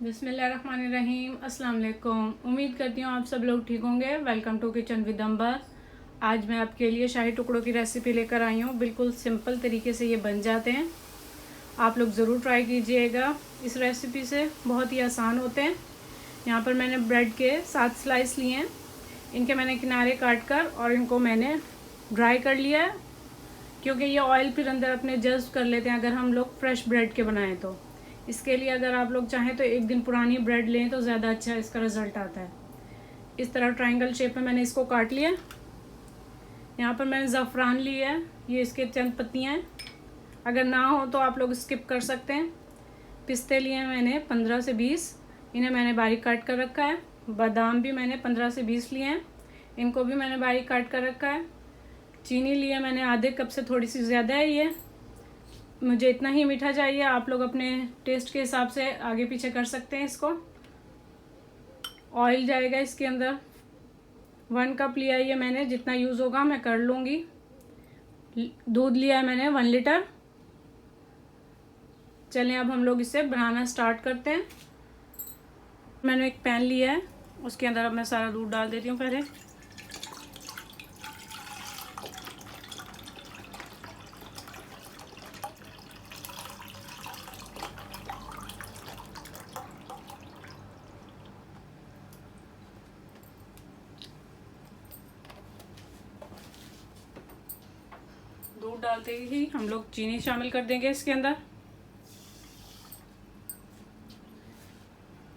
बिस्मिल्लाहिर्रहमानिर्रहीम। अस्सलाम वालेकुम। उम्मीद करती हूँ आप सब लोग ठीक होंगे। वेलकम टू किचन विद अंबर। आज मैं आपके लिए शाही टुकड़ों की रेसिपी लेकर आई हूँ। बिल्कुल सिंपल तरीके से ये बन जाते हैं। आप लोग ज़रूर ट्राई कीजिएगा। इस रेसिपी से बहुत ही आसान होते हैं। यहाँ पर मैंने ब्रेड के 7 स्लाइस लिए हैं। इनके मैंने किनारे काट कर और इनको मैंने ड्राई कर लिया है, क्योंकि ये ऑयल फिर अंदर अपने जज्ब कर लेते हैं अगर हम लोग फ्रेश ब्रेड के बनाएं तो। इसके लिए अगर आप लोग चाहें तो एक दिन पुरानी ब्रेड लें तो ज़्यादा अच्छा इसका रिज़ल्ट आता है। इस तरह ट्रायंगल शेप में मैंने इसको काट लिया। यहाँ पर मैंने ज़फ़रान लिया है, ये इसके चंद पत्तियाँ हैं। अगर ना हो तो आप लोग स्किप कर सकते हैं। पिस्ते लिए हैं मैंने 15 से 20, इन्हें मैंने बारीक काट कर रखा है। बादाम भी मैंने 15 से 20 लिए हैं, इनको भी मैंने बारीक काट कर रखा है। चीनी लिया मैंने आधे कप से थोड़ी सी ज़्यादा है ये। मुझे इतना ही मीठा चाहिए, आप लोग अपने टेस्ट के हिसाब से आगे पीछे कर सकते हैं इसको। ऑयल जाएगा इसके अंदर। 1 कप लिया है ये मैंने, जितना यूज़ होगा मैं कर लूँगी। दूध लिया है मैंने 1 लीटर। चलें अब हम लोग इसे बनाना स्टार्ट करते हैं। मैंने एक पैन लिया है, उसके अंदर अब मैं सारा दूध डाल देती हूँ पहले। दूध डालते ही हम लोग चीनी शामिल कर देंगे इसके अंदर।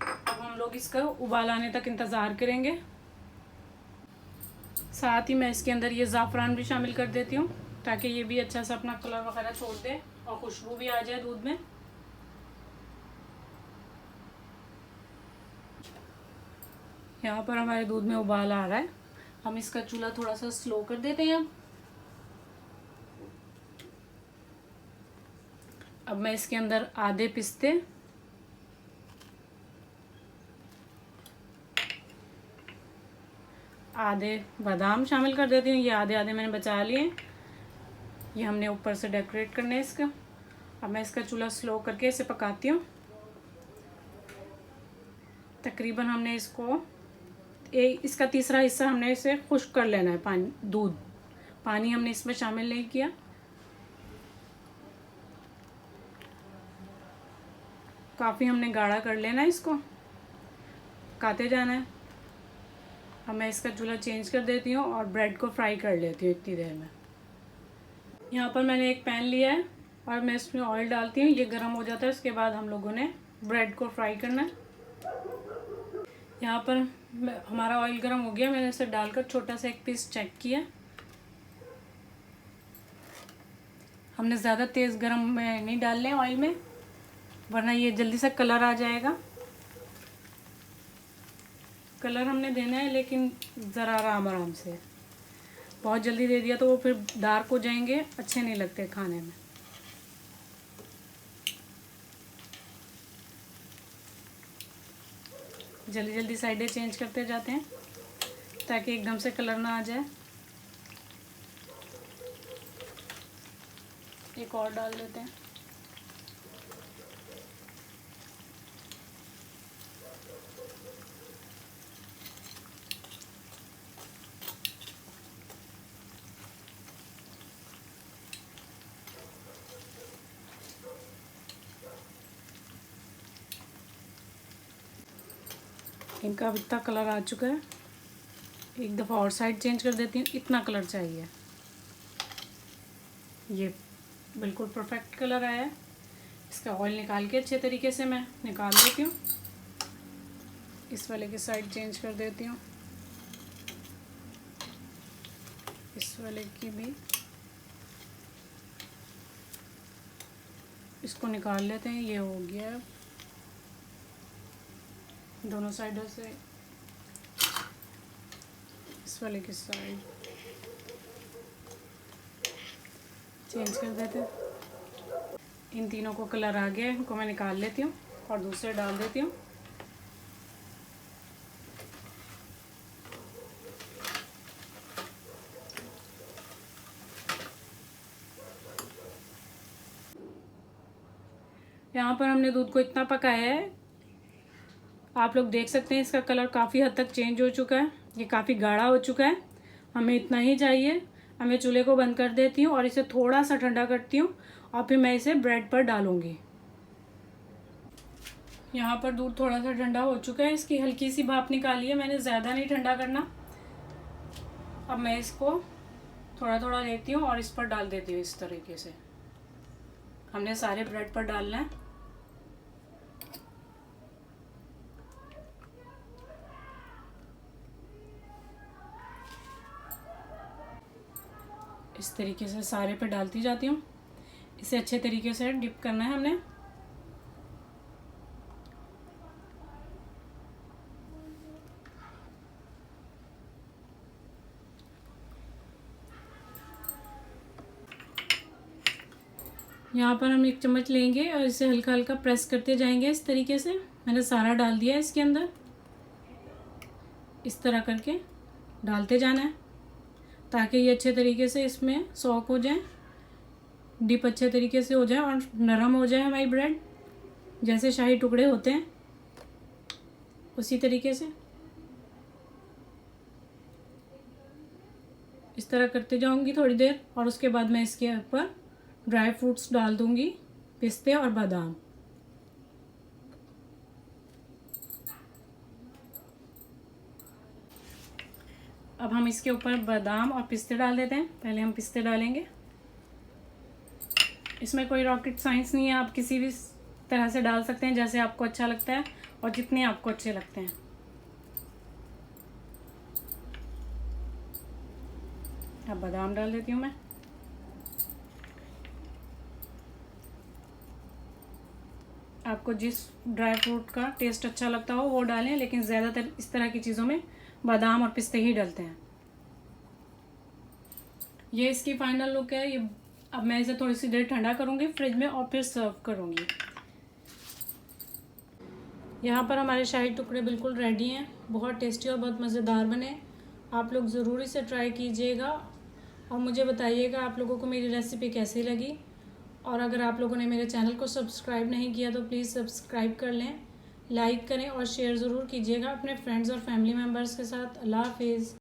अब हम लोग इसका उबाल आने तक इंतज़ार करेंगे। साथ ही मैं इसके अंदर ये ज़ाफ़रान भी शामिल कर देती हूँ, ताकि ये भी अच्छा सा अपना कलर वगैरह छोड़ दे और खुशबू भी आ जाए दूध में। यहाँ पर हमारे दूध में उबाल आ रहा है। हम इसका चूल्हा थोड़ा सा स्लो कर देते हैं। अब मैं इसके अंदर आधे पिस्ते, आधे बादाम शामिल कर देती हूँ। ये आधे आधे मैंने बचा लिए, ये हमने ऊपर से डेकोरेट करना है इसका। अब मैं इसका चूल्हा स्लो करके इसे पकाती हूँ। तकरीबन हमने इसको इसका तीसरा हिस्सा हमने इसे खुश्क कर लेना है। पानी हमने इसमें शामिल नहीं किया। काफ़ी हमने गाढ़ा कर लेना है इसको, पकाते जाना है। अब मैं इसका चूल्हा चेंज कर देती हूँ और ब्रेड को फ्राई कर लेती हूँ इतनी देर में। यहाँ पर मैंने एक पैन लिया है और मैं इसमें ऑयल डालती हूँ। ये गर्म हो जाता है, उसके बाद हम लोगों ने ब्रेड को फ्राई करना है। यहाँ पर हमारा ऑयल गर्म हो गया, मैंने इसे डालकर छोटा सा एक पीस चेक किया। हमने ज़्यादा तेज़ गर्म में नहीं डालने ऑयल में, वरना ये जल्दी से कलर आ जाएगा। कलर हमने देना है लेकिन ज़रा आराम आराम से। बहुत जल्दी दे दिया तो वो फिर डार्क हो जाएंगे, अच्छे नहीं लगते खाने में। जल्दी जल्दी साइडें चेंज करते जाते हैं ताकि एकदम से कलर ना आ जाए। एक और डाल देते हैं। इनका अब इतना कलर आ चुका है, एक दफ़ा और साइड चेंज कर देती हूँ। इतना कलर चाहिए, ये बिल्कुल परफेक्ट कलर आया है। इसका ऑयल निकाल के अच्छे तरीके से मैं निकाल देती हूँ। इस वाले की साइड चेंज कर देती हूँ, इस वाले की भी। इसको निकाल लेते हैं, ये हो गया दोनों साइडों से। इस वाले की साइड चेंज कर देते हैं। इन तीनों को कलर आ गया, इनको मैं निकाल लेती हूँ और दूसरे डाल देती हूँ। यहाँ पर हमने दूध को इतना पकाया है आप लोग देख सकते हैं इसका कलर काफ़ी हद तक चेंज हो चुका है, ये काफ़ी गाढ़ा हो चुका है। हमें इतना ही चाहिए। अब मैं चूल्हे को बंद कर देती हूँ और इसे थोड़ा सा ठंडा करती हूँ और फिर मैं इसे ब्रेड पर डालूँगी। यहाँ पर दूध थोड़ा सा ठंडा हो चुका है, इसकी हल्की सी भाप निकाली है मैंने, ज़्यादा नहीं ठंडा करना। अब मैं इसको थोड़ा थोड़ा लेती हूँ और इस पर डाल देती हूँ। इस तरीके से हमने सारे ब्रेड पर डालना है। इस तरीके से सारे पे डालती जाती हूँ। इसे अच्छे तरीके से डिप करना है हमने। यहाँ पर हम 1 चम्मच लेंगे और इसे हल्का हल्का प्रेस करते जाएंगे। इस तरीके से मैंने सारा डाल दिया है इसके अंदर। इस तरह करके डालते जाना है ताकि ये अच्छे तरीके से इसमें सॉक हो जाए, डिप अच्छे तरीके से हो जाए और नरम हो जाए हमारी ब्रेड, जैसे शाही टुकड़े होते हैं उसी तरीके से। इस तरह करते जाऊंगी थोड़ी देर और उसके बाद मैं इसके ऊपर ड्राई फ्रूट्स डाल दूंगी, पिस्ते और बादाम। अब हम इसके ऊपर बादाम और पिस्ते डाल देते हैं। पहले हम पिस्ते डालेंगे। इसमें कोई रॉकेट साइंस नहीं है, आप किसी भी तरह से डाल सकते हैं जैसे आपको अच्छा लगता है और जितने आपको अच्छे लगते हैं। अब बादाम डाल देती हूँ मैं। आपको जिस ड्राई फ्रूट का टेस्ट अच्छा लगता हो वो डालें, लेकिन ज़्यादातर इस तरह की चीज़ों में बादाम और पिस्ते ही डलते हैं। ये इसकी फाइनल लुक है। ये अब मैं इसे थोड़ी सी देर ठंडा करूँगी फ्रिज में और फिर सर्व करूँगी। यहाँ पर हमारे शाही टुकड़े बिल्कुल रेडी हैं। बहुत टेस्टी और बहुत मज़ेदार बने। आप लोग ज़रूर इसे ट्राई कीजिएगा और मुझे बताइएगा आप लोगों को मेरी रेसिपी कैसी लगी। और अगर आप लोगों ने मेरे चैनल को सब्सक्राइब नहीं किया तो प्लीज़ सब्सक्राइब कर लें, लाइक करें और शेयर ज़रूर कीजिएगा अपने फ्रेंड्स और फैमिली मेम्बर्स के साथ। अल्लाह हाफिज़।